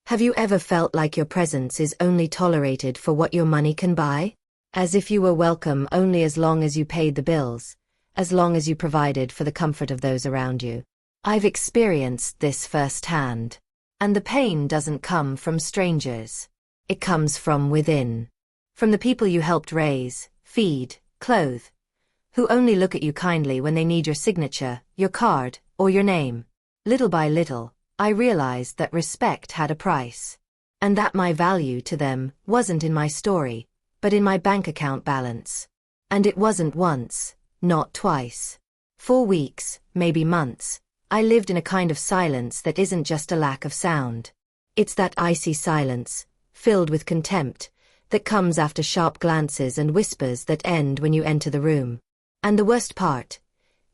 Have you ever felt like your presence is only tolerated for what your money can buy? As if you were welcome only as long as you paid the bills, as long as you provided for the comfort of those around you. I've experienced this firsthand. And the pain doesn't come from strangers. It comes from within. From the people you helped raise, feed, clothe, who only look at you kindly when they need your signature, your card, or your name. Little by little, I realized that respect had a price. And that my value to them wasn't in my story, but in my bank account balance. And it wasn't once, not twice. 4 weeks, maybe months, I lived in a kind of silence that isn't just a lack of sound. It's that icy silence, filled with contempt, that comes after sharp glances and whispers that end when you enter the room. And the worst part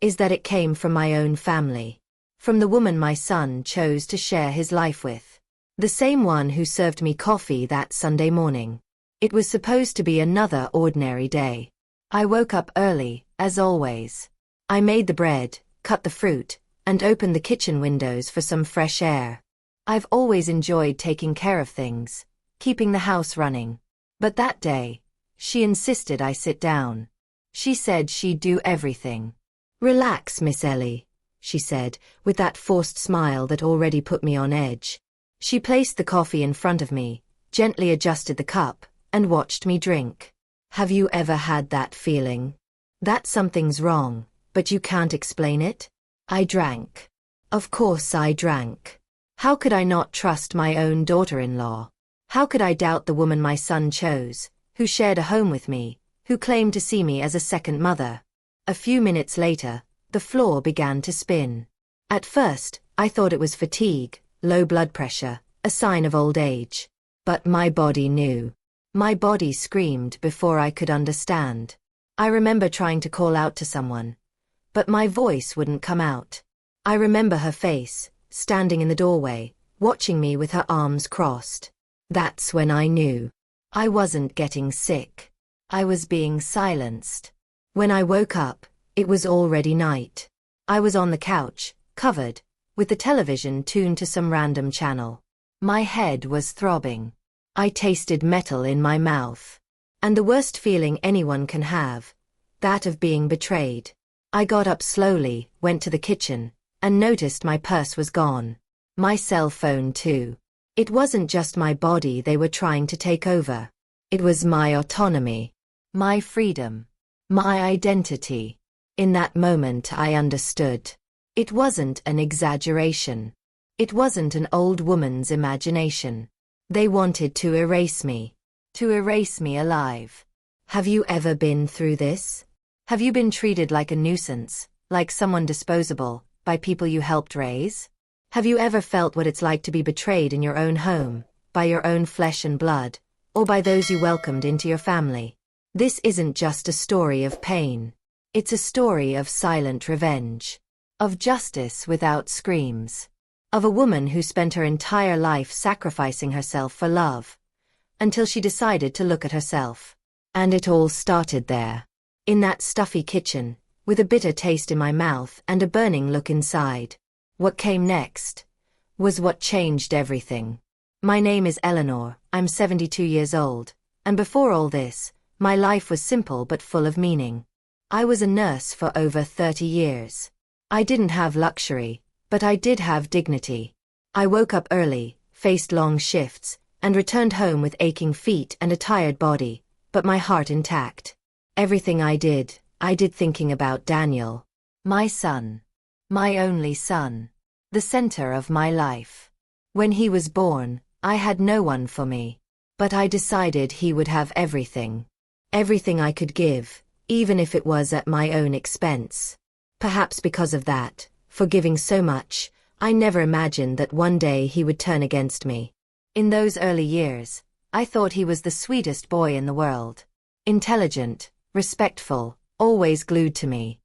is that it came from my own family. From the woman my son chose to share his life with. The same one who served me coffee that Sunday morning. It was supposed to be another ordinary day. I woke up early, as always. I made the bread, cut the fruit, and opened the kitchen windows for some fresh air. I've always enjoyed taking care of things, keeping the house running. But that day, she insisted I sit down. She said she'd do everything. "Relax, Miss Ellie," she said, with that forced smile that already put me on edge. She placed the coffee in front of me, gently adjusted the cup, and watched me drink. Have you ever had that feeling? That something's wrong, but you can't explain it? I drank. Of course I drank. How could I not trust my own daughter-in-law? How could I doubt the woman my son chose, who shared a home with me, who claimed to see me as a second mother? A few minutes later, the floor began to spin. At first, I thought it was fatigue, low blood pressure, a sign of old age. But my body knew. My body screamed before I could understand. I remember trying to call out to someone, but my voice wouldn't come out. I remember her face, standing in the doorway, watching me with her arms crossed. That's when I knew. I wasn't getting sick. I was being silenced. When I woke up, it was already night. I was on the couch, covered, with the television tuned to some random channel. My head was throbbing. I tasted metal in my mouth. And the worst feeling anyone can have, that of being betrayed. I got up slowly, went to the kitchen, and noticed my purse was gone. My cell phone too. It wasn't just my body they were trying to take over. It was my autonomy, my freedom, my identity. In that moment I understood. It wasn't an exaggeration. It wasn't an old woman's imagination. They wanted to erase me alive. Have you ever been through this? Have you been treated like a nuisance, like someone disposable, by people you helped raise? Have you ever felt what it's like to be betrayed in your own home, by your own flesh and blood, or by those you welcomed into your family? This isn't just a story of pain. It's a story of silent revenge. Of justice without screams. Of a woman who spent her entire life sacrificing herself for love, until she decided to look at herself. And it all started there. In that stuffy kitchen, with a bitter taste in my mouth and a burning look inside. What came next was what changed everything. My name is Eleanor, I'm 72 years old, and before all this, my life was simple but full of meaning. I was a nurse for over 30 years. I didn't have luxury, but I did have dignity. I woke up early, faced long shifts, and returned home with aching feet and a tired body, but my heart intact. Everything I did thinking about Daniel. My son. My only son. The center of my life. When he was born, I had no one for me. But I decided he would have everything. Everything I could give, even if it was at my own expense. Perhaps because of that, for giving so much, I never imagined that one day he would turn against me. In those early years, I thought he was the sweetest boy in the world. Intelligent, respectful, always glued to me.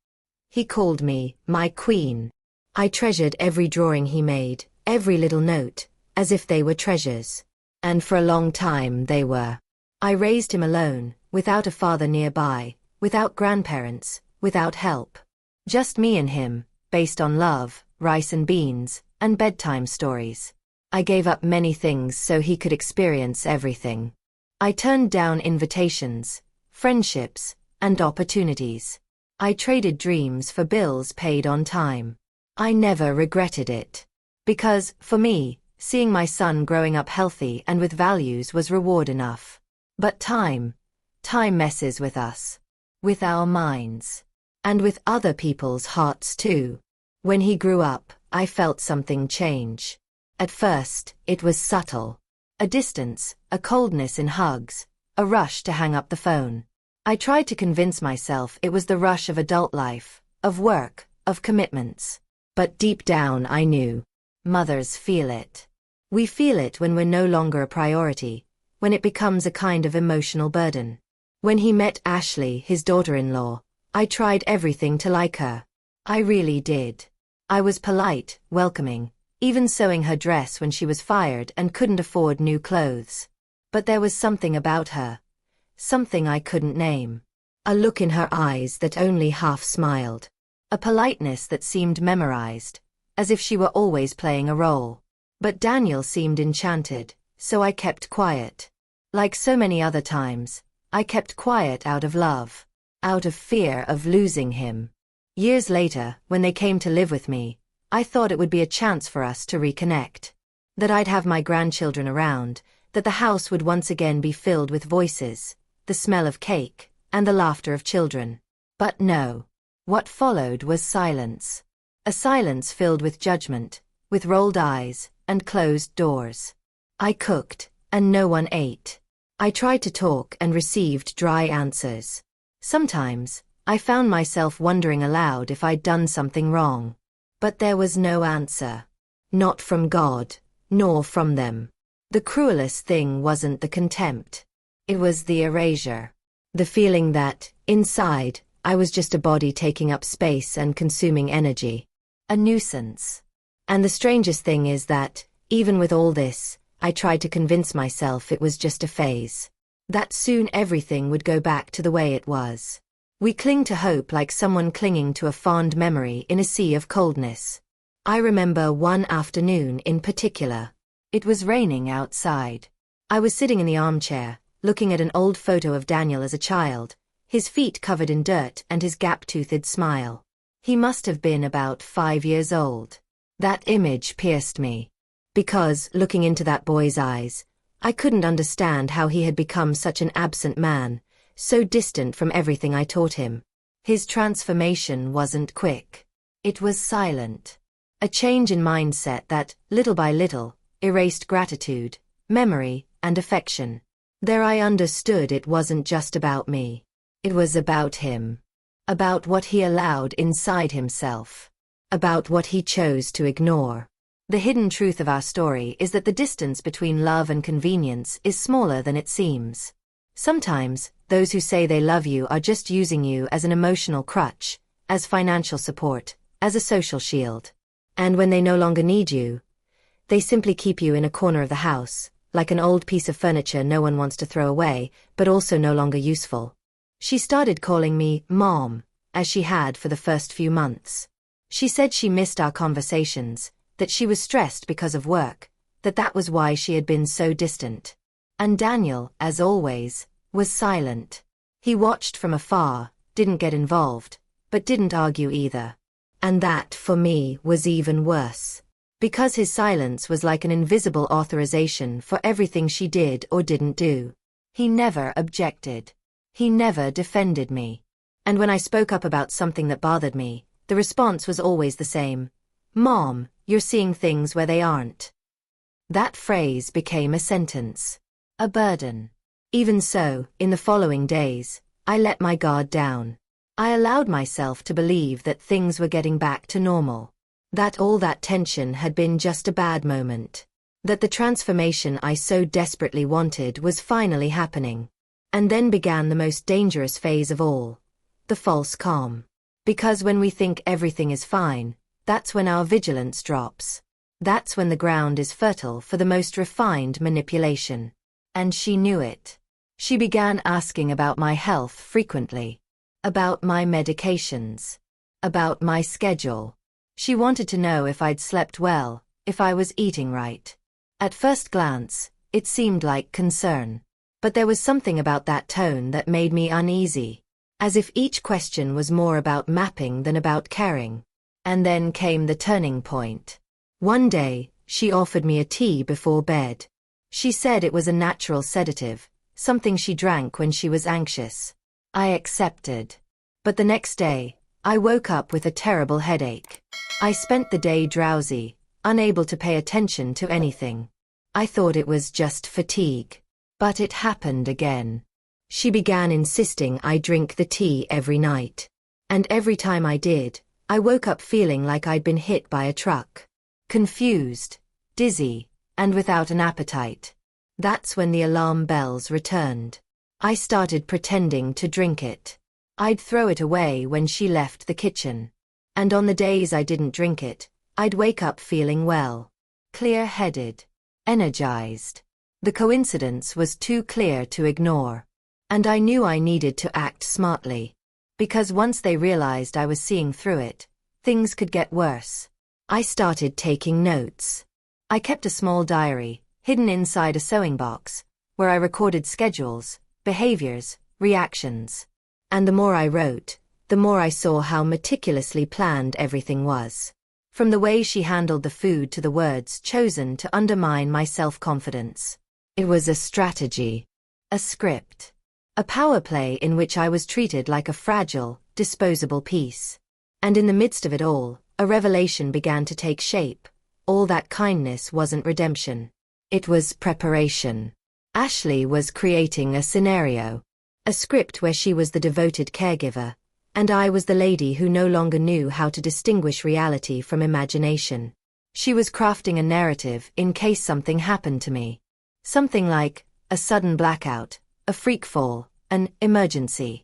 He called me my queen. I treasured every drawing he made, every little note, as if they were treasures. And for a long time they were. I raised him alone, without a father nearby, without grandparents, without help. Just me and him, based on love, rice and beans, and bedtime stories. I gave up many things so he could experience everything. I turned down invitations, friendships, and opportunities. I traded dreams for bills paid on time. I never regretted it. Because, for me, seeing my son growing up healthy and with values was reward enough. But time messes with us. With our minds. And with other people's hearts too. When he grew up, I felt something change. At first, it was subtle. A distance, a coldness in hugs, a rush to hang up the phone. I tried to convince myself it was the rush of adult life, of work, of commitments. But deep down I knew. Mothers feel it. We feel it when we're no longer a priority, when it becomes a kind of emotional burden. When he met Ashley, his daughter-in-law, I tried everything to like her. I really did. I was polite, welcoming, even sewing her dress when she was fired and couldn't afford new clothes. But there was something about her. Something I couldn't name. A look in her eyes that only half smiled. A politeness that seemed memorized, as if she were always playing a role. But Daniel seemed enchanted, so I kept quiet. Like so many other times, I kept quiet out of love, out of fear of losing him. Years later, when they came to live with me, I thought it would be a chance for us to reconnect. That I'd have my grandchildren around, that the house would once again be filled with voices, the smell of cake, and the laughter of children. But no. What followed was silence. A silence filled with judgment, with rolled eyes, and closed doors. I cooked, and no one ate. I tried to talk and received dry answers. Sometimes, I found myself wondering aloud if I'd done something wrong. But there was no answer. Not from God, nor from them. The cruelest thing wasn't the contempt. It was the erasure. The feeling that, inside, I was just a body taking up space and consuming energy. A nuisance. And the strangest thing is that, even with all this, I tried to convince myself it was just a phase. That soon everything would go back to the way it was. We cling to hope like someone clinging to a fond memory in a sea of coldness. I remember one afternoon in particular. It was raining outside. I was sitting in the armchair, looking at an old photo of Daniel as a child, his feet covered in dirt and his gap-toothed smile. He must have been about 5 years old. That image pierced me. Because, looking into that boy's eyes, I couldn't understand how he had become such an absent man, so distant from everything I taught him. His transformation wasn't quick. It was silent. A change in mindset that, little by little, erased gratitude, memory, and affection. There I understood it wasn't just about me. It was about him. About what he allowed inside himself. About what he chose to ignore. The hidden truth of our story is that the distance between love and convenience is smaller than it seems. Sometimes, those who say they love you are just using you as an emotional crutch, as financial support, as a social shield. And when they no longer need you, they simply keep you in a corner of the house, like an old piece of furniture no one wants to throw away, but also no longer useful. She started calling me Mom, as she had for the first few months. She said she missed our conversations, that she was stressed because of work, that was why she had been so distant. And Daniel, as always, was silent. He watched from afar, didn't get involved, but didn't argue either. And that, for me, was even worse. Because his silence was like an invisible authorization for everything she did or didn't do. He never objected. He never defended me. And when I spoke up about something that bothered me, the response was always the same. Mom, you're seeing things where they aren't. That phrase became a sentence. A burden. Even so, in the following days, I let my guard down. I allowed myself to believe that things were getting back to normal. That all that tension had been just a bad moment. That the transformation I so desperately wanted was finally happening. And then began the most dangerous phase of all. The false calm. Because when we think everything is fine, that's when our vigilance drops. That's when the ground is fertile for the most refined manipulation. And she knew it. She began asking about my health frequently. About my medications. About my schedule. She wanted to know if I'd slept well, if I was eating right. At first glance, it seemed like concern. But there was something about that tone that made me uneasy, as if each question was more about mapping than about caring. And then came the turning point. One day, she offered me a tea before bed. She said it was a natural sedative, something she drank when she was anxious. I accepted. But the next day, I woke up with a terrible headache. I spent the day drowsy, unable to pay attention to anything. I thought it was just fatigue. But it happened again. She began insisting I drink the tea every night. And every time I did, I woke up feeling like I'd been hit by a truck. Confused, dizzy, and without an appetite. That's when the alarm bells returned. I started pretending to drink it. I'd throw it away when she left the kitchen. And on the days I didn't drink it, I'd wake up feeling well. Clear-headed. Energized. The coincidence was too clear to ignore. And I knew I needed to act smartly. Because once they realized I was seeing through it, things could get worse. I started taking notes. I kept a small diary, hidden inside a sewing box, where I recorded schedules, behaviors, reactions. And the more I wrote, the more I saw how meticulously planned everything was. From the way she handled the food to the words chosen to undermine my self-confidence. It was a strategy. A script. A power play in which I was treated like a fragile, disposable piece. And in the midst of it all, a revelation began to take shape. All that kindness wasn't redemption. It was preparation. Ashley was creating a scenario. A script where she was the devoted caregiver, and I was the lady who no longer knew how to distinguish reality from imagination. She was crafting a narrative in case something happened to me. Something like a sudden blackout, a freak fall, an emergency.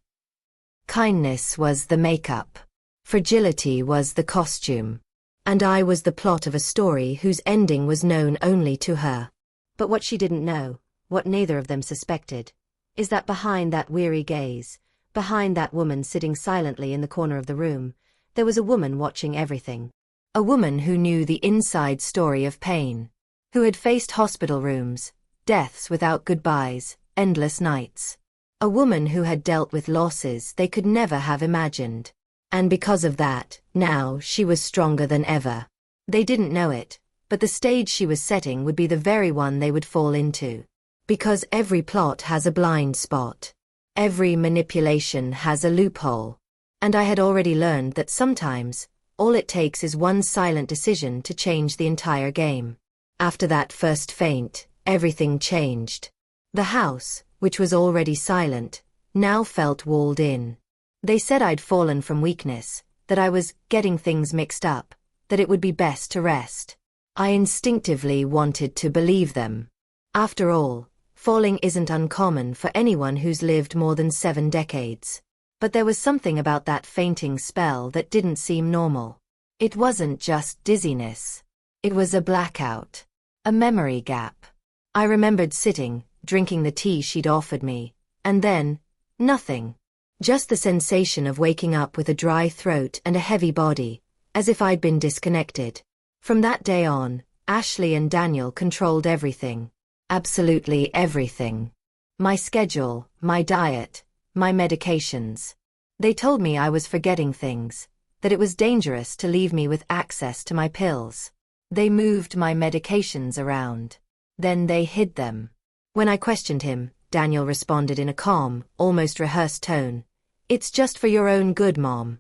Kindness was the makeup. Fragility was the costume. And I was the plot of a story whose ending was known only to her. But what she didn't know, what neither of them suspected, is that behind that weary gaze, behind that woman sitting silently in the corner of the room, there was a woman watching everything. A woman who knew the inside story of pain. Who had faced hospital rooms, deaths without goodbyes, endless nights. A woman who had dealt with losses they could never have imagined. And because of that, now she was stronger than ever. They didn't know it, but the stage she was setting would be the very one they would fall into. Because every plot has a blind spot. Every manipulation has a loophole. And I had already learned that sometimes, all it takes is one silent decision to change the entire game. After that first feint, everything changed. The house, which was already silent, now felt walled in. They said I'd fallen from weakness, that I was getting things mixed up, that it would be best to rest. I instinctively wanted to believe them. After all, falling isn't uncommon for anyone who's lived more than 7 decades. But there was something about that fainting spell that didn't seem normal. It wasn't just dizziness. It was a blackout. A memory gap. I remembered sitting, drinking the tea she'd offered me, and then, nothing. Just the sensation of waking up with a dry throat and a heavy body, as if I'd been disconnected. From that day on, Ashley and Daniel controlled everything. Absolutely everything. My schedule, my diet, my medications. They told me I was forgetting things, that it was dangerous to leave me with access to my pills. They moved my medications around. Then they hid them. When I questioned him, Daniel responded in a calm, almost rehearsed tone. "It's just for your own good, Mom."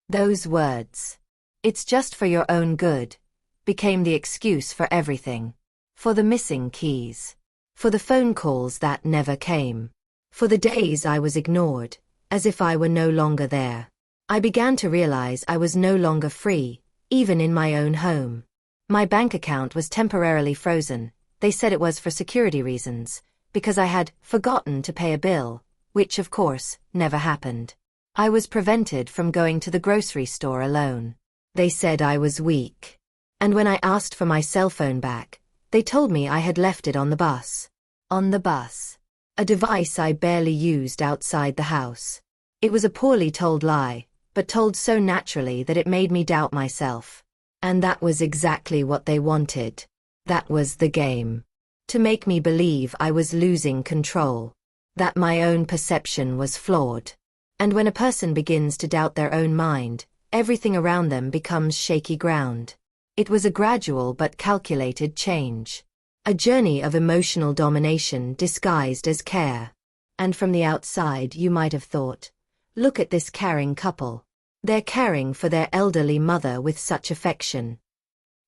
Those words, "it's just for your own good," became the excuse for everything. For the missing keys. For the phone calls that never came. For the days I was ignored, as if I were no longer there. I began to realize I was no longer free, even in my own home. My bank account was temporarily frozen. They said it was for security reasons, because I had forgotten to pay a bill, which of course, never happened. I was prevented from going to the grocery store alone. They said I was weak. And when I asked for my cell phone back, they told me I had left it on the bus. On the bus. A device I barely used outside the house. It was a poorly told lie, but told so naturally that it made me doubt myself. And that was exactly what they wanted. That was the game. To make me believe I was losing control. That my own perception was flawed. And when a person begins to doubt their own mind, everything around them becomes shaky ground. It was a gradual but calculated change. A journey of emotional domination disguised as care. And from the outside you might have thought, look at this caring couple. They're caring for their elderly mother with such affection.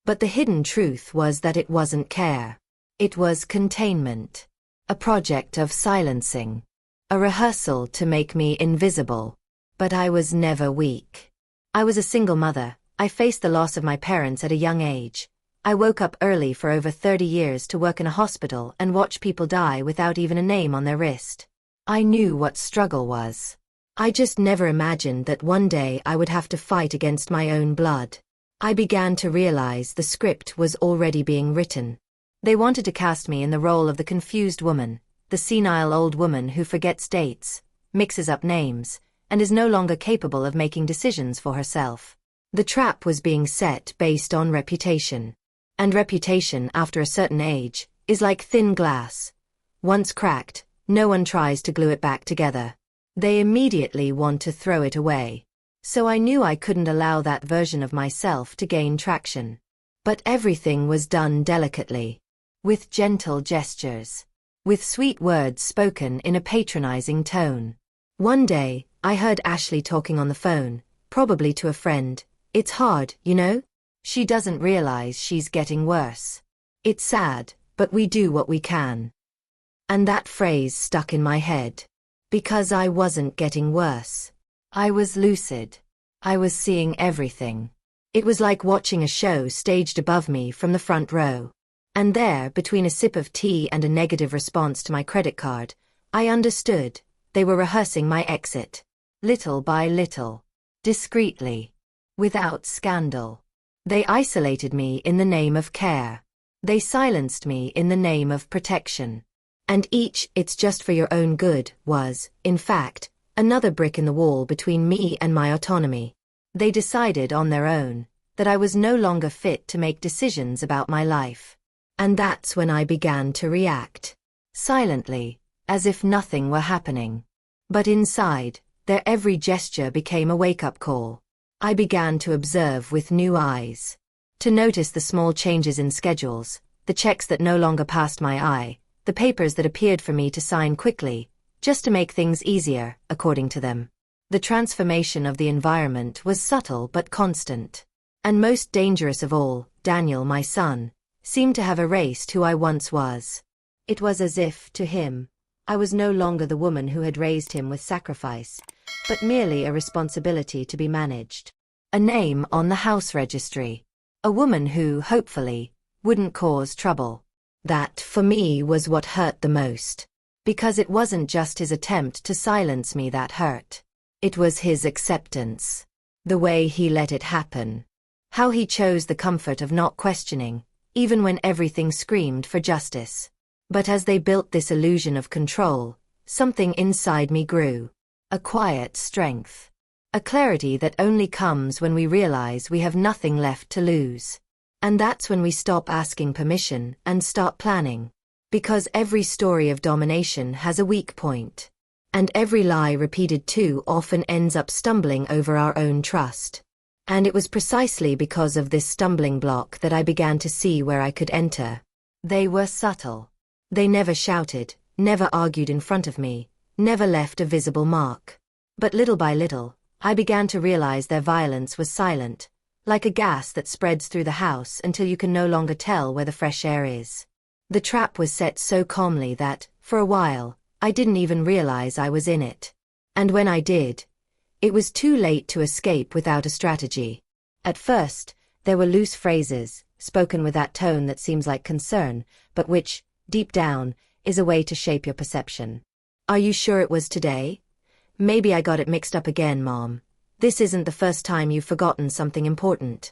But the hidden truth was that it wasn't care. It was containment. A project of silencing. A rehearsal to make me invisible. But I was never weak. I was a single mother. I faced the loss of my parents at a young age. I woke up early for over 30 years to work in a hospital and watch people die without even a name on their wrist. I knew what struggle was. I just never imagined that one day I would have to fight against my own blood. I began to realize the script was already being written. They wanted to cast me in the role of the confused woman, the senile old woman who forgets dates, mixes up names, and is no longer capable of making decisions for herself. The trap was being set based on reputation. And reputation, after a certain age, is like thin glass. Once cracked, no one tries to glue it back together. They immediately want to throw it away. So I knew I couldn't allow that version of myself to gain traction. But everything was done delicately. With gentle gestures. With sweet words spoken in a patronizing tone. One day, I heard Ashley talking on the phone, probably to a friend. It's hard, you know? She doesn't realize she's getting worse. It's sad, but we do what we can. And that phrase stuck in my head. Because I wasn't getting worse. I was lucid. I was seeing everything. It was like watching a show staged above me from the front row. And there, between a sip of tea and a negative response to my credit card, I understood. They were rehearsing my exit. Little by little. Discreetly. Without scandal. They isolated me in the name of care. They silenced me in the name of protection. And each, it's just for your own good, was, in fact, another brick in the wall between me and my autonomy. They decided on their own that I was no longer fit to make decisions about my life. And that's when I began to react. Silently, as if nothing were happening. But inside, their every gesture became a wake-up call. I began to observe with new eyes. To notice the small changes in schedules, the checks that no longer passed my eye, the papers that appeared for me to sign quickly, just to make things easier, according to them. The transformation of the environment was subtle but constant. And most dangerous of all, Daniel, my son, seemed to have erased who I once was. It was as if, to him, I was no longer the woman who had raised him with sacrifice, but merely a responsibility to be managed. A name on the house registry. A woman who, hopefully, wouldn't cause trouble. That, for me, was what hurt the most. Because it wasn't just his attempt to silence me that hurt. It was his acceptance. The way he let it happen. How he chose the comfort of not questioning, even when everything screamed for justice. But as they built this illusion of control, something inside me grew. A quiet strength. A clarity that only comes when we realize we have nothing left to lose. And that's when we stop asking permission and start planning. Because every story of domination has a weak point. And every lie repeated too often ends up stumbling over our own trust. And it was precisely because of this stumbling block that I began to see where I could enter. They were subtle. They never shouted, never argued in front of me, never left a visible mark. But little by little, I began to realize their violence was silent, like a gas that spreads through the house until you can no longer tell where the fresh air is. The trap was set so calmly that, for a while, I didn't even realize I was in it. And when I did, it was too late to escape without a strategy. At first, there were loose phrases, spoken with that tone that seems like concern, but which, deep down, is a way to shape your perception. Are you sure it was today? Maybe I got it mixed up again, Mom. This isn't the first time you've forgotten something important.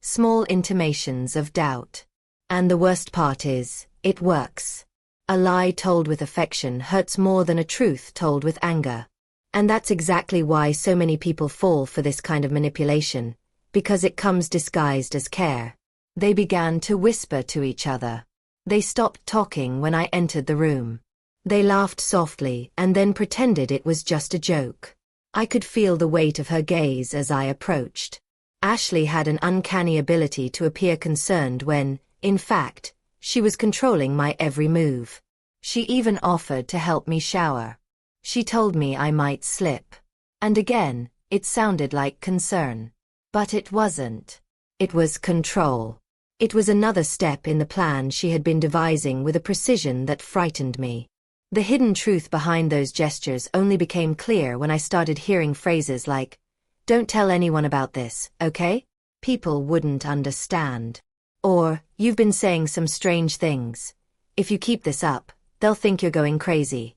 Small intimations of doubt. And the worst part is, it works. A lie told with affection hurts more than a truth told with anger. And that's exactly why so many people fall for this kind of manipulation, because it comes disguised as care. They began to whisper to each other. They stopped talking when I entered the room. They laughed softly and then pretended it was just a joke. I could feel the weight of her gaze as I approached. Ashley had an uncanny ability to appear concerned when, in fact, she was controlling my every move. She even offered to help me shower. She told me I might slip. And again, it sounded like concern. But it wasn't. It was control. It was another step in the plan she had been devising with a precision that frightened me. The hidden truth behind those gestures only became clear when I started hearing phrases like, "Don't tell anyone about this, okay? People wouldn't understand." Or, "You've been saying some strange things. If you keep this up, they'll think you're going crazy."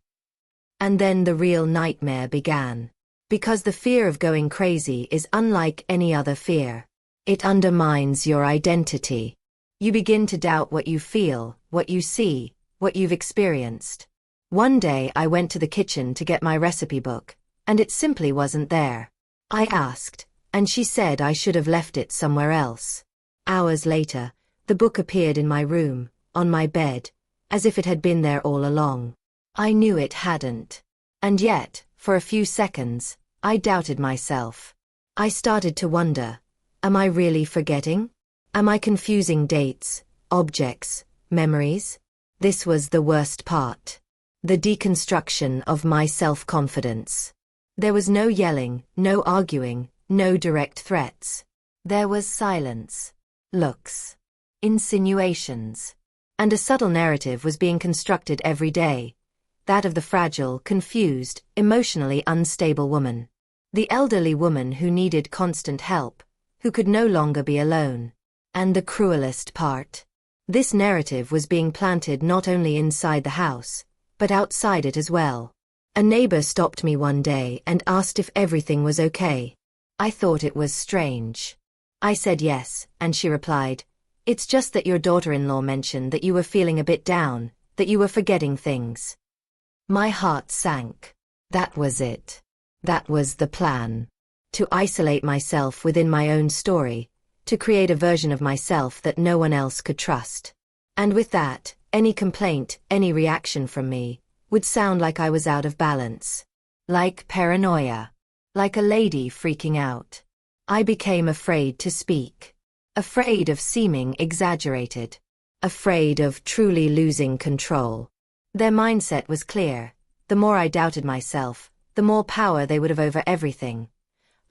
And then the real nightmare began. Because the fear of going crazy is unlike any other fear. It undermines your identity. You begin to doubt what you feel, what you see, what you've experienced. One day I went to the kitchen to get my recipe book, and it simply wasn't there. I asked, and she said I should have left it somewhere else. Hours later, the book appeared in my room, on my bed, as if it had been there all along. I knew it hadn't. And yet, for a few seconds, I doubted myself. I started to wonder, am I really forgetting? Am I confusing dates, objects, memories? This was the worst part. The deconstruction of my self-confidence. There was no yelling, no arguing, no direct threats. There was silence, looks, insinuations. And a subtle narrative was being constructed every day. That of the fragile, confused, emotionally unstable woman. The elderly woman who needed constant help, who could no longer be alone. And the cruelest part. This narrative was being planted not only inside the house, but outside it as well. A neighbor stopped me one day and asked if everything was okay. I thought it was strange. I said yes, and she replied, "It's just that your daughter-in-law mentioned that you were feeling a bit down, that you were forgetting things." My heart sank. That was it. That was the plan. To isolate myself within my own story, to create a version of myself that no one else could trust. And with that, any complaint, any reaction from me, would sound like I was out of balance. Like paranoia. Like a lady freaking out. I became afraid to speak. Afraid of seeming exaggerated. Afraid of truly losing control. Their mindset was clear. The more I doubted myself, the more power they would have over everything.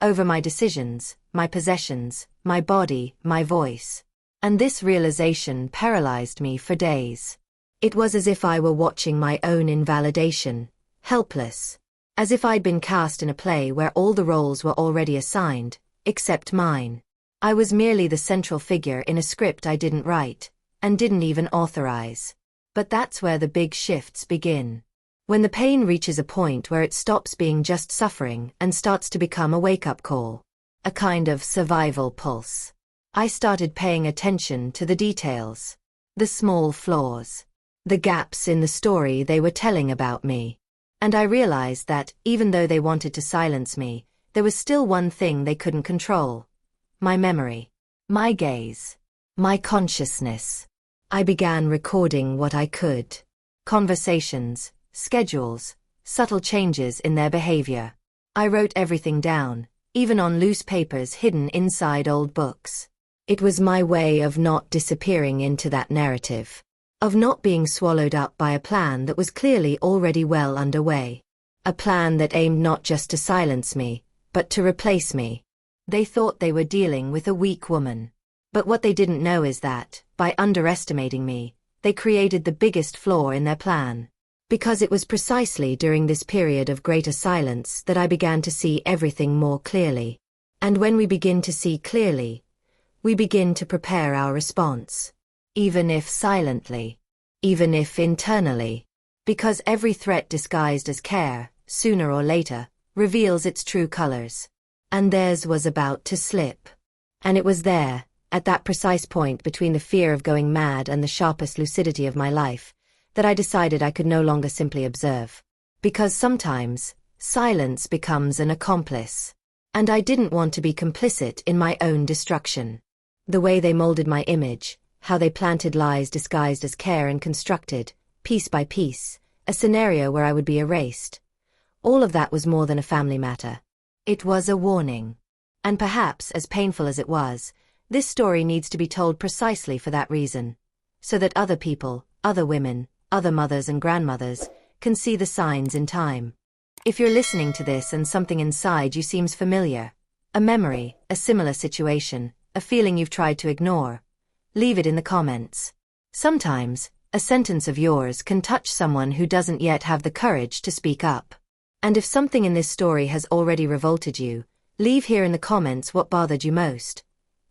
Over my decisions, my possessions, my body, my voice. And this realization paralyzed me for days. It was as if I were watching my own invalidation, helpless. As if I'd been cast in a play where all the roles were already assigned, except mine. I was merely the central figure in a script I didn't write, and didn't even authorize. But that's where the big shifts begin. When the pain reaches a point where it stops being just suffering and starts to become a wake-up call. A kind of survival pulse. I started paying attention to the details. The small flaws. The gaps in the story they were telling about me. And I realized that, even though they wanted to silence me, there was still one thing they couldn't control. My memory. My gaze. My consciousness. I began recording what I could. Conversations, schedules, subtle changes in their behavior. I wrote everything down, even on loose papers hidden inside old books. It was my way of not disappearing into that narrative. Of not being swallowed up by a plan that was clearly already well underway. A plan that aimed not just to silence me, but to replace me. They thought they were dealing with a weak woman. But what they didn't know is that, by underestimating me, they created the biggest flaw in their plan. Because it was precisely during this period of greater silence that I began to see everything more clearly. And when we begin to see clearly, we begin to prepare our response. Even if silently. Even if internally. Because every threat disguised as care, sooner or later, reveals its true colors. And theirs was about to slip. And it was there, at that precise point between the fear of going mad and the sharpest lucidity of my life, that I decided I could no longer simply observe. Because sometimes, silence becomes an accomplice. And I didn't want to be complicit in my own destruction. The way they molded my image, how they planted lies disguised as care and constructed, piece by piece, a scenario where I would be erased. All of that was more than a family matter. It was a warning. And perhaps, as painful as it was, this story needs to be told precisely for that reason. So that other people, other women, other mothers and grandmothers, can see the signs in time. If you're listening to this and something inside you seems familiar, a memory, a similar situation, a feeling you've tried to ignore, leave it in the comments. Sometimes, a sentence of yours can touch someone who doesn't yet have the courage to speak up. And if something in this story has already revolted you, leave here in the comments what bothered you most.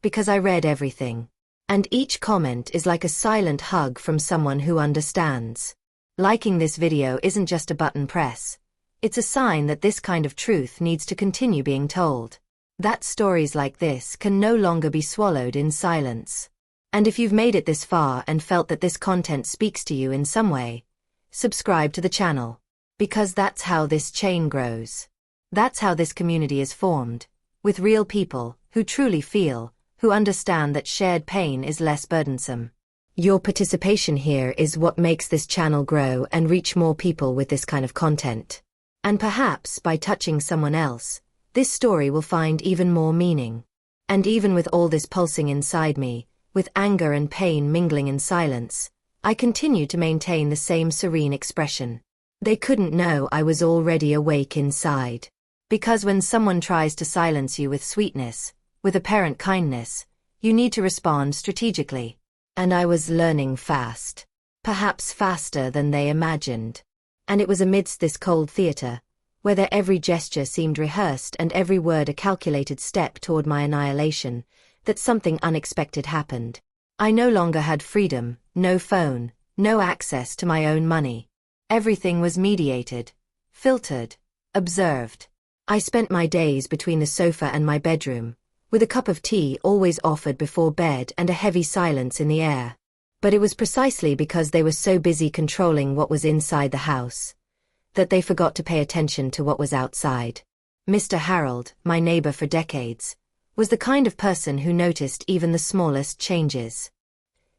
Because I read everything. And each comment is like a silent hug from someone who understands. Liking this video isn't just a button press. It's a sign that this kind of truth needs to continue being told. That stories like this can no longer be swallowed in silence. And if you've made it this far and felt that this content speaks to you in some way, subscribe to the channel. Because that's how this chain grows. That's how this community is formed, with real people who truly feel, who understand that shared pain is less burdensome. Your participation here is what makes this channel grow and reach more people with this kind of content. And perhaps by touching someone else, this story will find even more meaning. And even with all this pulsing inside me, with anger and pain mingling in silence, I continue to maintain the same serene expression. They couldn't know I was already awake inside. Because when someone tries to silence you with sweetness, with apparent kindness, you need to respond strategically. And I was learning fast. Perhaps faster than they imagined. And it was amidst this cold theater, where their every gesture seemed rehearsed and every word a calculated step toward my annihilation, that something unexpected happened. I no longer had freedom, no phone, no access to my own money. Everything was mediated, filtered, observed. I spent my days between the sofa and my bedroom, with a cup of tea always offered before bed and a heavy silence in the air. But it was precisely because they were so busy controlling what was inside the house, that they forgot to pay attention to what was outside. Mr. Harold, my neighbor for decades, was the kind of person who noticed even the smallest changes.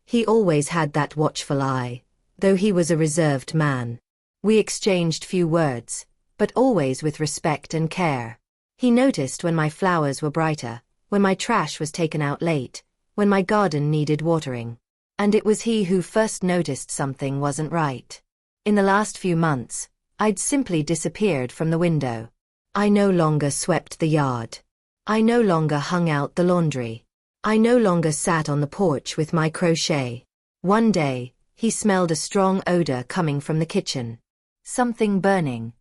He always had that watchful eye, though he was a reserved man. We exchanged few words, but always with respect and care. He noticed when my flowers were brighter, when my trash was taken out late, when my garden needed watering. And it was he who first noticed something wasn't right. In the last few months, I'd simply disappeared from the window. I no longer swept the yard. I no longer hung out the laundry. I no longer sat on the porch with my crochet. One day, he smelled a strong odor coming from the kitchen. Something burning.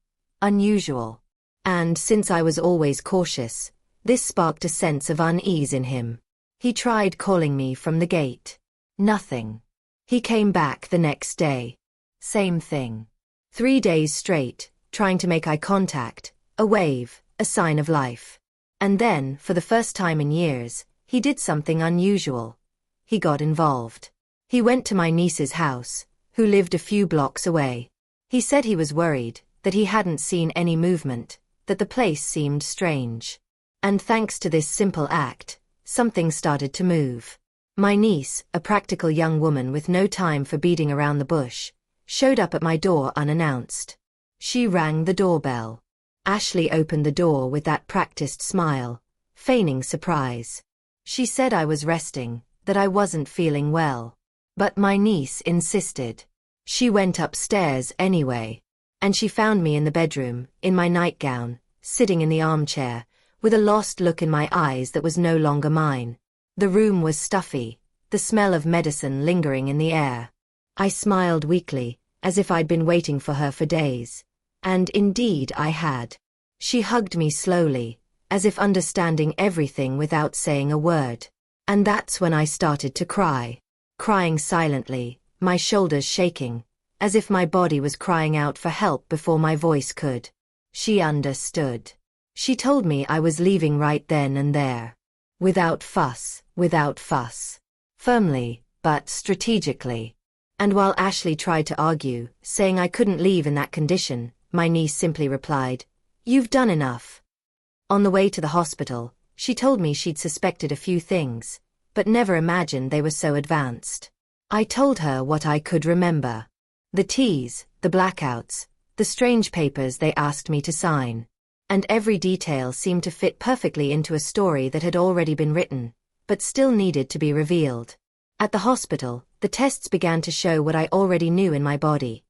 Unusual. And since I was always cautious, this sparked a sense of unease in him. He tried calling me from the gate. Nothing. He came back the next day. Same thing. 3 days straight, trying to make eye contact, a wave, a sign of life. And then, for the first time in years, he did something unusual. He got involved. He went to my niece's house, who lived a few blocks away. He said he was worried, that he hadn't seen any movement, that the place seemed strange. And thanks to this simple act, something started to move. My niece, a practical young woman with no time for beating around the bush, showed up at my door unannounced. She rang the doorbell. Ashley opened the door with that practiced smile, feigning surprise. She said I was resting, that I wasn't feeling well. But my niece insisted. She went upstairs anyway. And she found me in the bedroom, in my nightgown, sitting in the armchair, with a lost look in my eyes that was no longer mine. The room was stuffy, the smell of medicine lingering in the air. I smiled weakly, as if I'd been waiting for her for days. And indeed I had. She hugged me slowly, as if understanding everything without saying a word. And that's when I started to cry. Crying silently, my shoulders shaking, as if my body was crying out for help before my voice could. She understood. She told me I was leaving right then and there. Without fuss, without fuss. Firmly, but strategically. And while Ashley tried to argue, saying I couldn't leave in that condition, my niece simply replied, "You've done enough." On the way to the hospital, she told me she'd suspected a few things, but never imagined they were so advanced. I told her what I could remember. The teas, the blackouts, the strange papers they asked me to sign. And every detail seemed to fit perfectly into a story that had already been written, but still needed to be revealed. At the hospital, the tests began to show what I already knew in my body.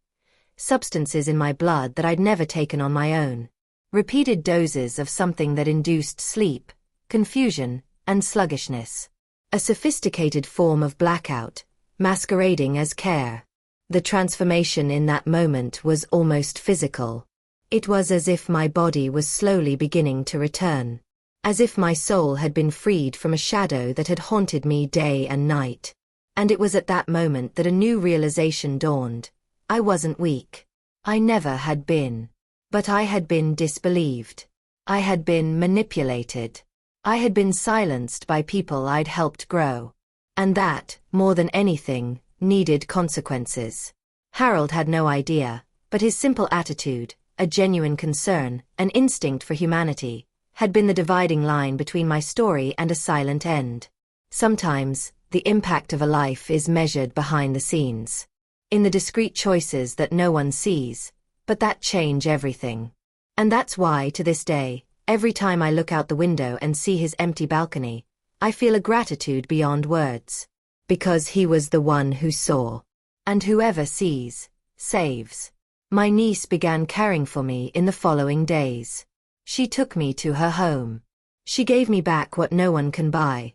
Substances in my blood that I'd never taken on my own. Repeated doses of something that induced sleep, confusion, and sluggishness. A sophisticated form of blackout, masquerading as care. The transformation in that moment was almost physical. It was as if my body was slowly beginning to return. As if my soul had been freed from a shadow that had haunted me day and night. And it was at that moment that a new realization dawned. I wasn't weak. I never had been. But I had been disbelieved. I had been manipulated. I had been silenced by people I'd helped grow. And that, more than anything, needed consequences. Harold had no idea, but his simple attitude, a genuine concern, an instinct for humanity, had been the dividing line between my story and a silent end. Sometimes, the impact of a life is measured behind the scenes. In the discreet choices that no one sees, but that change everything. And that's why, to this day, every time I look out the window and see his empty balcony, I feel a gratitude beyond words. Because he was the one who saw. And whoever sees, saves. My niece began caring for me in the following days. She took me to her home. She gave me back what no one can buy.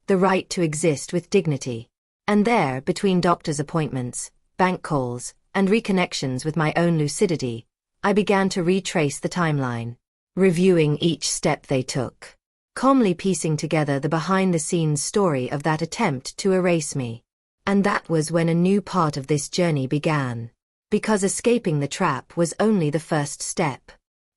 The right to exist with dignity. And there, between doctor's appointments, bank calls, and reconnections with my own lucidity, I began to retrace the timeline. Reviewing each step they took. Calmly piecing together the behind-the-scenes story of that attempt to erase me. And that was when a new part of this journey began. Because escaping the trap was only the first step.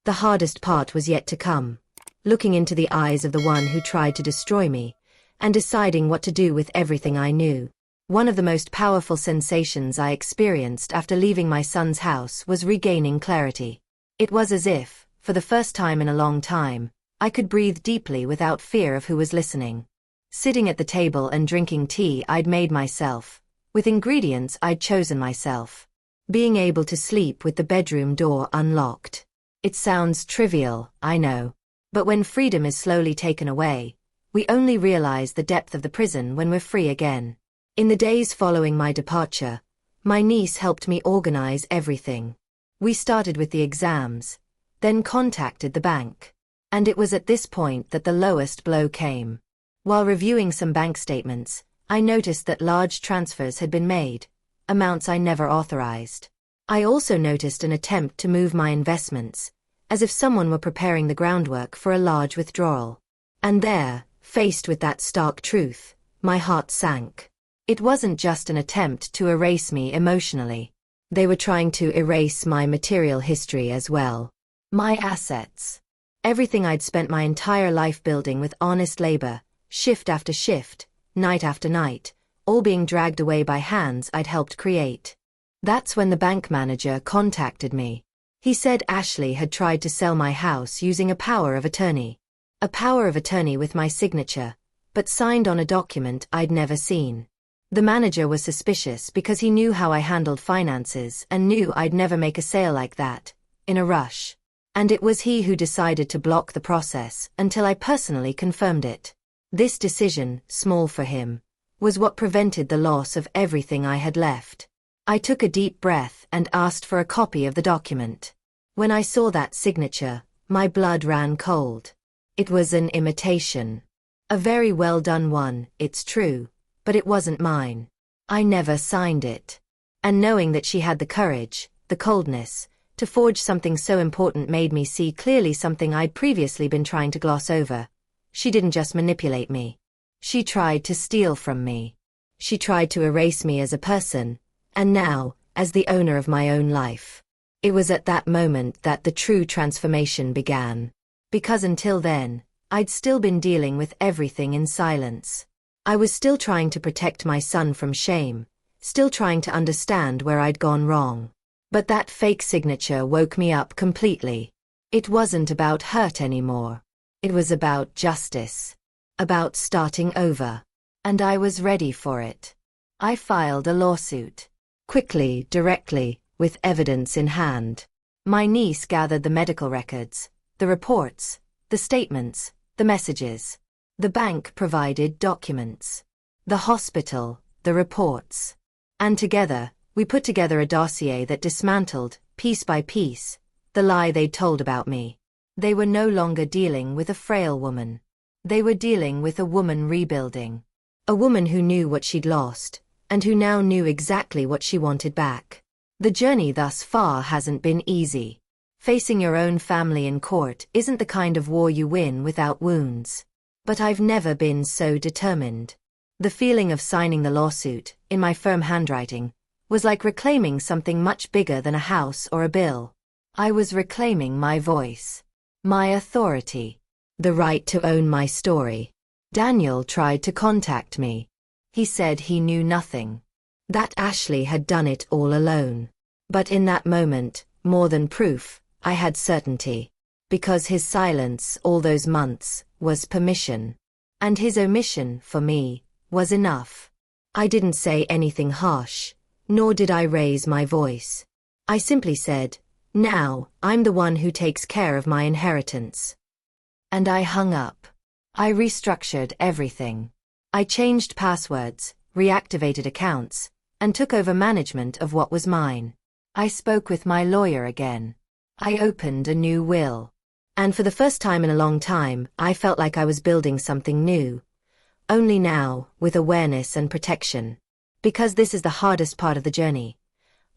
The hardest part was yet to come. Looking into the eyes of the one who tried to destroy me, and deciding what to do with everything I knew. One of the most powerful sensations I experienced after leaving my son's house was regaining clarity. It was as if, for the first time in a long time, I could breathe deeply without fear of who was listening. Sitting at the table and drinking tea I'd made myself, with ingredients I'd chosen myself. Being able to sleep with the bedroom door unlocked. It sounds trivial, I know. But when freedom is slowly taken away, we only realize the depth of the prison when we're free again. In the days following my departure, my niece helped me organize everything. We started with the exams, then contacted the bank. And it was at this point that the lowest blow came. While reviewing some bank statements, I noticed that large transfers had been made, amounts I never authorized. I also noticed an attempt to move my investments, as if someone were preparing the groundwork for a large withdrawal. And there, faced with that stark truth, my heart sank. It wasn't just an attempt to erase me emotionally. They were trying to erase my material history as well. My assets. Everything I'd spent my entire life building with honest labor, shift after shift, night after night, all being dragged away by hands I'd helped create. That's when the bank manager contacted me. He said Ashley had tried to sell my house using a power of attorney. A power of attorney with my signature, but signed on a document I'd never seen. The manager was suspicious because he knew how I handled finances and knew I'd never make a sale like that, in a rush. And it was he who decided to block the process until I personally confirmed it. This decision, small for him, was what prevented the loss of everything I had left. I took a deep breath and asked for a copy of the document. When I saw that signature, my blood ran cold. It was an imitation. A very well done one, it's true, but it wasn't mine. I never signed it. And knowing that she had the courage, the coldness, to forge something so important made me see clearly something I'd previously been trying to gloss over. She didn't just manipulate me. She tried to steal from me. She tried to erase me as a person, and now, as the owner of my own life. It was at that moment that the true transformation began. Because until then, I'd still been dealing with everything in silence. I was still trying to protect my son from shame, still trying to understand where I'd gone wrong. But that fake signature woke me up completely. It wasn't about hurt anymore. It was about justice. About starting over. And I was ready for it. I filed a lawsuit. Quickly, directly, with evidence in hand. My niece gathered the medical records, the reports, the statements, the messages. The bank provided documents. The hospital, the reports. And together, we put together a dossier that dismantled, piece by piece, the lie they'd told about me. They were no longer dealing with a frail woman. They were dealing with a woman rebuilding. A woman who knew what she'd lost, and who now knew exactly what she wanted back. The journey thus far hasn't been easy. Facing your own family in court isn't the kind of war you win without wounds. But I've never been so determined. The feeling of signing the lawsuit, in my firm handwriting, was like reclaiming something much bigger than a house or a bill. I was reclaiming my voice. My authority. The right to own my story. Daniel tried to contact me. He said he knew nothing. That Ashley had done it all alone. But in that moment, more than proof, I had certainty. Because his silence all those months was permission. And his omission, for me, was enough. I didn't say anything harsh, nor did I raise my voice. I simply said, now, I'm the one who takes care of my inheritance. And I hung up. I restructured everything. I changed passwords, reactivated accounts, and took over management of what was mine. I spoke with my lawyer again. I opened a new will. And for the first time in a long time, I felt like I was building something new. Only now, with awareness and protection. Because this is the hardest part of the journey.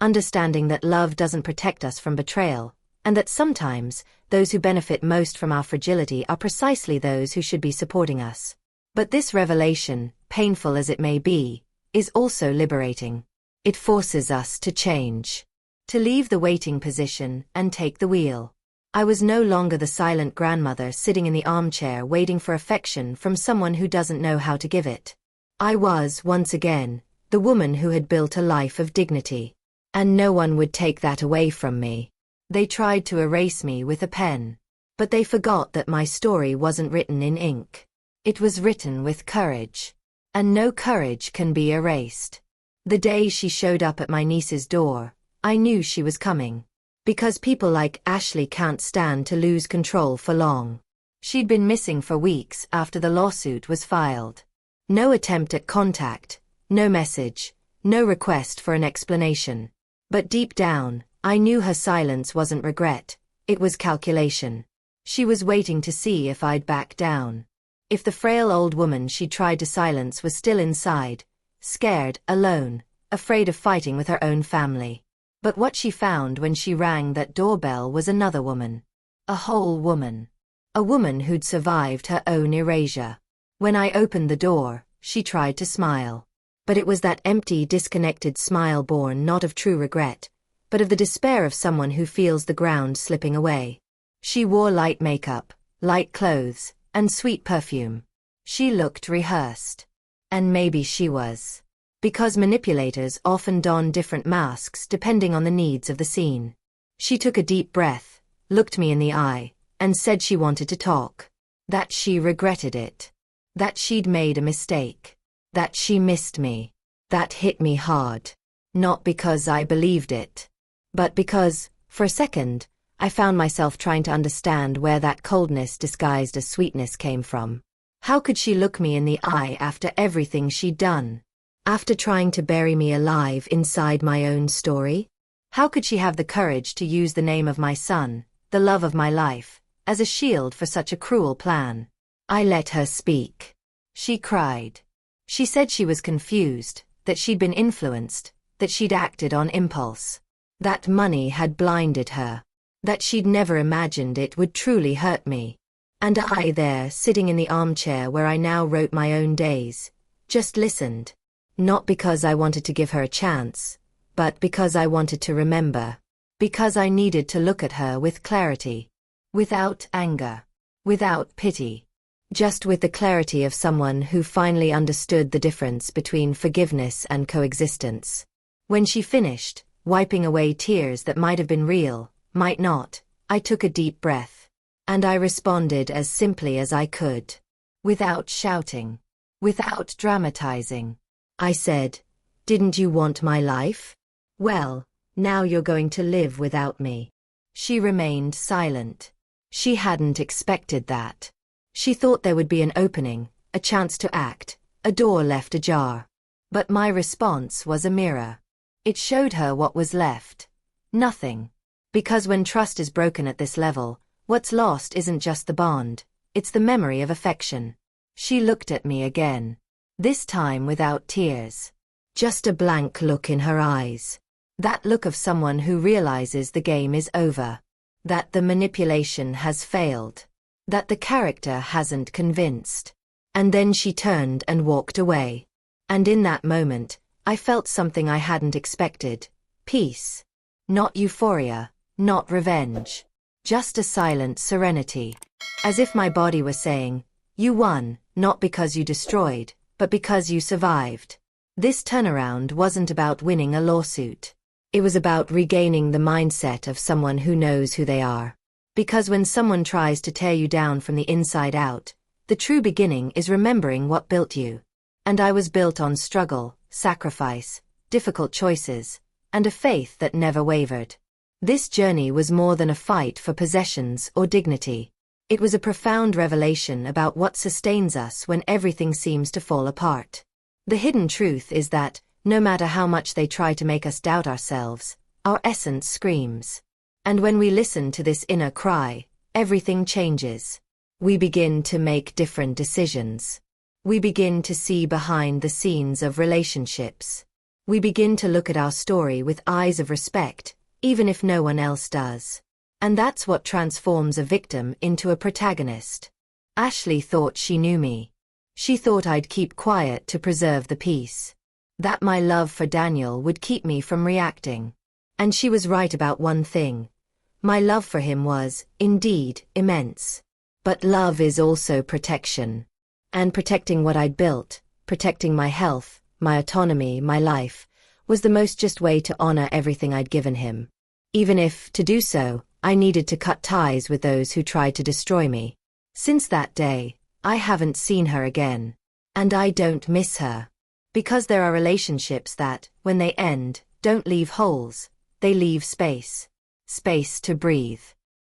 Understanding that love doesn't protect us from betrayal, and that sometimes, those who benefit most from our fragility are precisely those who should be supporting us. But this revelation, painful as it may be, is also liberating. It forces us to change. To leave the waiting position and take the wheel. I was no longer the silent grandmother sitting in the armchair waiting for affection from someone who doesn't know how to give it. I was, once again, the woman who had built a life of dignity. And no one would take that away from me. They tried to erase me with a pen. But they forgot that my story wasn't written in ink. It was written with courage. And no courage can be erased. The day she showed up at my niece's door, I knew she was coming. Because people like Ashley can't stand to lose control for long. She'd been missing for weeks after the lawsuit was filed. No attempt at contact, no message, no request for an explanation. But deep down, I knew her silence wasn't regret, it was calculation. She was waiting to see if I'd back down. If the frail old woman she tried to silence was still inside, scared, alone, afraid of fighting with her own family. But what she found when she rang that doorbell was another woman. A whole woman. A woman who'd survived her own erasure. When I opened the door, she tried to smile. But it was that empty, disconnected smile born not of true regret, but of the despair of someone who feels the ground slipping away. She wore light makeup, light clothes, and sweet perfume. She looked rehearsed. And maybe she was. Because manipulators often don different masks depending on the needs of the scene. She took a deep breath, looked me in the eye, and said she wanted to talk. That she regretted it. That she'd made a mistake. That she missed me. That hit me hard. Not because I believed it. But because, for a second, I found myself trying to understand where that coldness disguised as sweetness came from. How could she look me in the eye after everything she'd done? After trying to bury me alive inside my own story? How could she have the courage to use the name of my son, the love of my life, as a shield for such a cruel plan? I let her speak. She cried. She said she was confused, that she'd been influenced, that she'd acted on impulse. That money had blinded her. That she'd never imagined it would truly hurt me. And I there, sitting in the armchair where I now wrote my own days, just listened. Not because I wanted to give her a chance, but because I wanted to remember. Because I needed to look at her with clarity. Without anger. Without pity. Just with the clarity of someone who finally understood the difference between forgiveness and coexistence. When she finished, wiping away tears that might have been real, might not, I took a deep breath. And I responded as simply as I could. Without shouting. Without dramatizing, I said, "Didn't you want my life? Well, now you're going to live without me." She remained silent. She hadn't expected that. She thought there would be an opening, a chance to act, a door left ajar. But my response was a mirror. It showed her what was left. Nothing. Because when trust is broken at this level, what's lost isn't just the bond, it's the memory of affection. She looked at me again. This time without tears. Just a blank look in her eyes. That look of someone who realizes the game is over. That the manipulation has failed. That the character hasn't convinced. And then she turned and walked away. And in that moment, I felt something I hadn't expected. Peace. Not euphoria, not revenge. Just a silent serenity. As if my body was saying, "You won, not because you destroyed, but because you survived." This turnaround wasn't about winning a lawsuit. It was about regaining the mindset of someone who knows who they are. Because when someone tries to tear you down from the inside out, the true beginning is remembering what built you. And I was built on struggle, sacrifice, difficult choices, and a faith that never wavered. This journey was more than a fight for possessions or dignity. It was a profound revelation about what sustains us when everything seems to fall apart. The hidden truth is that, no matter how much they try to make us doubt ourselves, our essence screams. And when we listen to this inner cry, everything changes. We begin to make different decisions. We begin to see behind the scenes of relationships. We begin to look at our story with eyes of respect, even if no one else does. And that's what transforms a victim into a protagonist. Ashley thought she knew me. She thought I'd keep quiet to preserve the peace. That my love for Daniel would keep me from reacting. And she was right about one thing. My love for him was, indeed, immense. But love is also protection. And protecting what I'd built, protecting my health, my autonomy, my life, was the most just way to honor everything I'd given him. Even if, to do so, I needed to cut ties with those who tried to destroy me. Since that day, I haven't seen her again. And I don't miss her. Because there are relationships that, when they end, don't leave holes, they leave space. Space to breathe.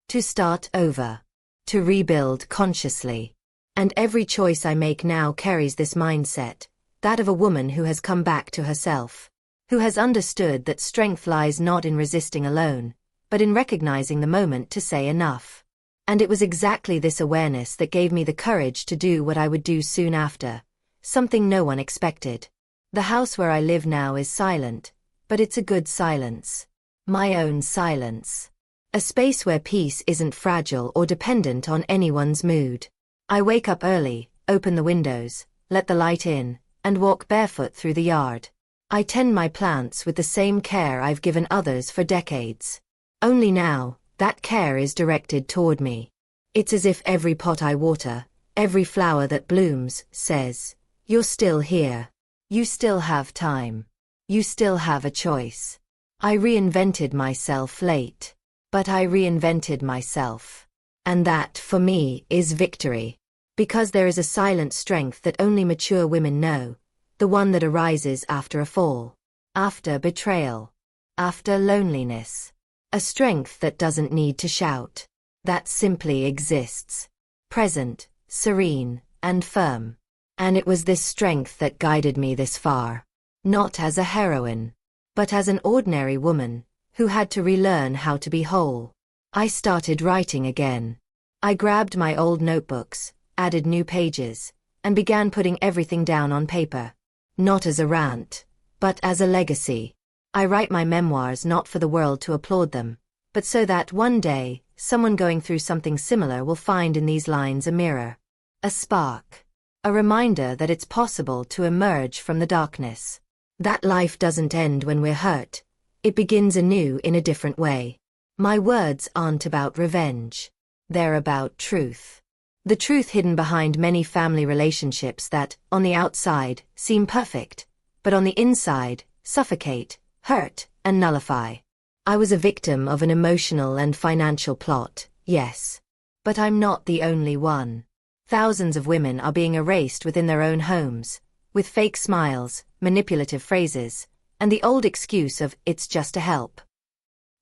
To start over. To rebuild consciously. And every choice I make now carries this mindset, that of a woman who has come back to herself. Who has understood that strength lies not in resisting alone, but in recognizing the moment to say enough. And it was exactly this awareness that gave me the courage to do what I would do soon after. Something no one expected. The house where I live now is silent, but it's a good silence. My own silence. A space where peace isn't fragile or dependent on anyone's mood. I wake up early, open the windows, let the light in, and walk barefoot through the yard. I tend my plants with the same care I've given others for decades. Only now, that care is directed toward me. It's as if every pot I water, every flower that blooms, says, "You're still here. You still have time. You still have a choice." I reinvented myself late. But I reinvented myself. And that, for me, is victory. Because there is a silent strength that only mature women know. The one that arises after a fall. After betrayal. After loneliness. A strength that doesn't need to shout. That simply exists. Present, serene, and firm. And it was this strength that guided me this far. Not as a heroine. But as an ordinary woman, who had to relearn how to be whole. I started writing again. I grabbed my old notebooks, added new pages, and began putting everything down on paper. Not as a rant, but as a legacy. I write my memoirs not for the world to applaud them, but so that one day, someone going through something similar will find in these lines a mirror. A spark. A reminder that it's possible to emerge from the darkness. That life doesn't end when we're hurt. It begins anew in a different way. My words aren't about revenge. They're about truth. The truth hidden behind many family relationships that, on the outside, seem perfect, but on the inside, suffocate, hurt, and nullify. I was a victim of an emotional and financial plot, yes. But I'm not the only one. Thousands of women are being erased within their own homes, with fake smiles, manipulative phrases, and the old excuse of, "it's just a help."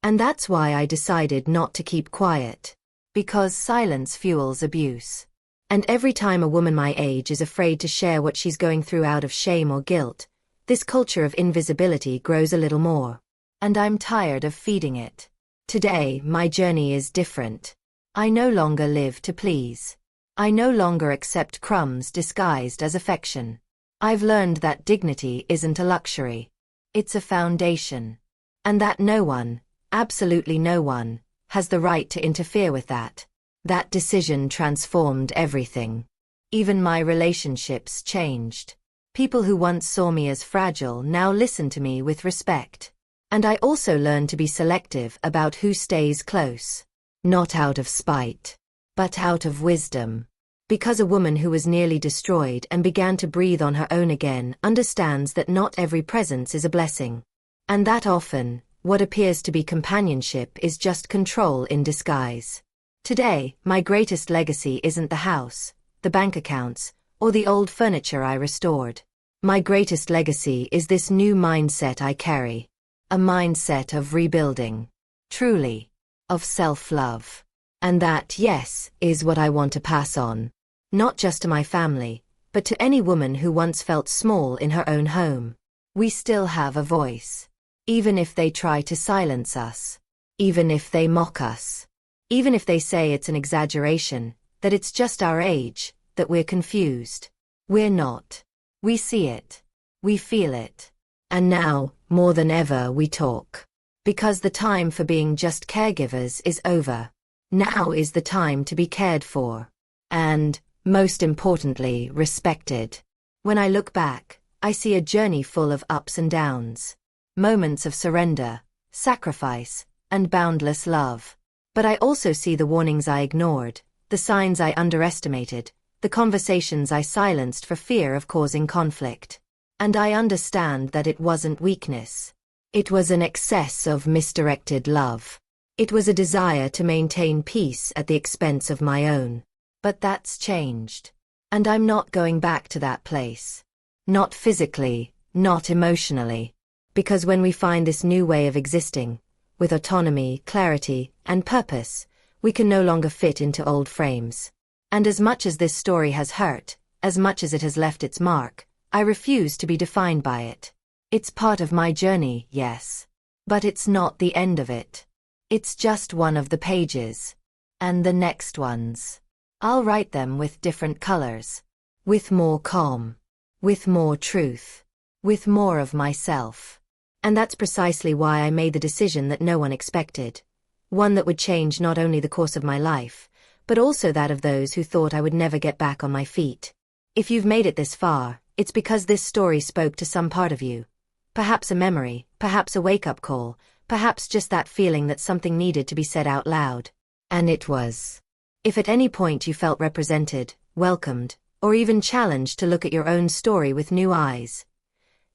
And that's why I decided not to keep quiet. Because silence fuels abuse. And every time a woman my age is afraid to share what she's going through out of shame or guilt, this culture of invisibility grows a little more. And I'm tired of feeding it. Today, my journey is different. I no longer live to please. I no longer accept crumbs disguised as affection. I've learned that dignity isn't a luxury. It's a foundation. And that no one, absolutely no one, has the right to interfere with that. That decision transformed everything. Even my relationships changed. People who once saw me as fragile now listen to me with respect. And I also learned to be selective about who stays close. Not out of spite, but out of wisdom. Because a woman who was nearly destroyed and began to breathe on her own again understands that not every presence is a blessing. And that often, what appears to be companionship is just control in disguise. Today, my greatest legacy isn't the house, the bank accounts, or the old furniture I restored. My greatest legacy is this new mindset I carry. A mindset of rebuilding. Truly. Of self-love. And that, yes, is what I want to pass on. Not just to my family, but to any woman who once felt small in her own home. We still have a voice. Even if they try to silence us. Even if they mock us. Even if they say it's an exaggeration, that it's just our age, that we're confused. We're not. We see it. We feel it. And now, more than ever, we talk. Because the time for being just caregivers is over. Now is the time to be cared for. And, most importantly, respected. When I look back, I see a journey full of ups and downs. Moments of surrender, sacrifice, and boundless love. But I also see the warnings I ignored, the signs I underestimated, the conversations I silenced for fear of causing conflict. And I understand that it wasn't weakness. It was an excess of misdirected love. It was a desire to maintain peace at the expense of my own. But that's changed. And I'm not going back to that place. Not physically, not emotionally. Because when we find this new way of existing, with autonomy, clarity, and purpose, we can no longer fit into old frames. And as much as this story has hurt, as much as it has left its mark, I refuse to be defined by it. It's part of my journey, yes. But it's not the end of it. It's just one of the pages. And the next ones. I'll write them with different colors. With more calm. With more truth. With more of myself. And that's precisely why I made the decision that no one expected. One that would change not only the course of my life, but also that of those who thought I would never get back on my feet. If you've made it this far, it's because this story spoke to some part of you. Perhaps a memory, perhaps a wake-up call, perhaps just that feeling that something needed to be said out loud. And it was. If at any point you felt represented, welcomed, or even challenged to look at your own story with new eyes,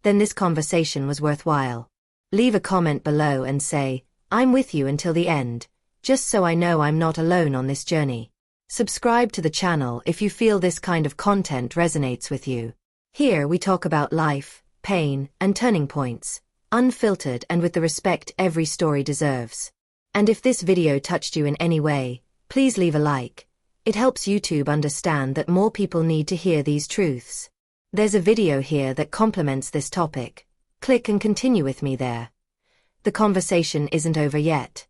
then this conversation was worthwhile. Leave a comment below and say, "I'm with you until the end," just so I know I'm not alone on this journey. Subscribe to the channel if you feel this kind of content resonates with you. Here we talk about life, pain, and turning points, unfiltered and with the respect every story deserves. And if this video touched you in any way, please leave a like. It helps YouTube understand that more people need to hear these truths. There's a video here that complements this topic. Click and continue with me there. The conversation isn't over yet.